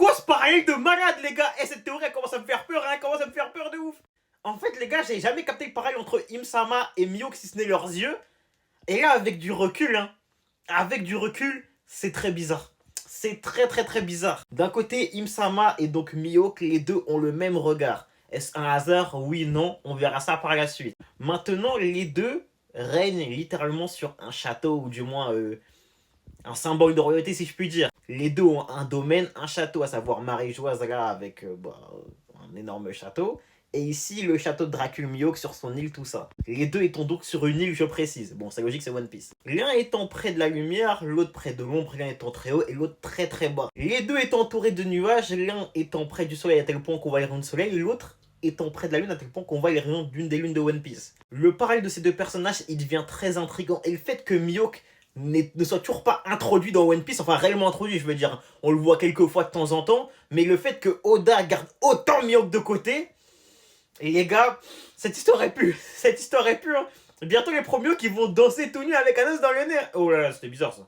quoi ce parallèle de malade, les gars? Eh, cette théorie, elle commence à me faire peur, hein, elle commence à me faire peur de ouf. En fait, les gars, j'ai jamais capté le parallèle entre Im-sama et Mihawk, si ce n'est leurs yeux. Et là, avec du recul, hein, avec du recul, c'est très bizarre. C'est très très très bizarre. D'un côté, Im-sama et donc Mihawk, les deux ont le même regard. Est-ce un hasard? Oui, non, on verra ça par la suite. Maintenant, les deux règnent littéralement sur un château, ou du moins un symbole de royauté, si je puis dire. Les deux ont un domaine, un château, à savoir Marie-Joise là, avec un énorme château. Et ici, le château de Dracul Mihawk sur son île, tout ça. Les deux étant donc sur une île, je précise. Bon, c'est logique, c'est One Piece. L'un étant près de la lumière, l'autre près de l'ombre, l'un étant très haut et l'autre très très bas. Les deux étant entourés de nuages, l'un étant près du soleil à tel point qu'on voit les rayons du soleil, l'autre étant près de la lune à tel point qu'on voit les rayons d'une des lunes de One Piece. Le parallèle de ces deux personnages, il devient très intriguant. Et le fait que Mihawk ne soit toujours pas introduit dans One Piece, enfin réellement introduit, je veux dire, on le voit quelques fois de temps en temps, mais le fait que Oda garde autant Mihawk de côté, et les gars, cette histoire est pure, cette histoire est pure. Bientôt les premiers qui vont danser tout nus avec un os dans le nez. Oh là là, c'était bizarre ça.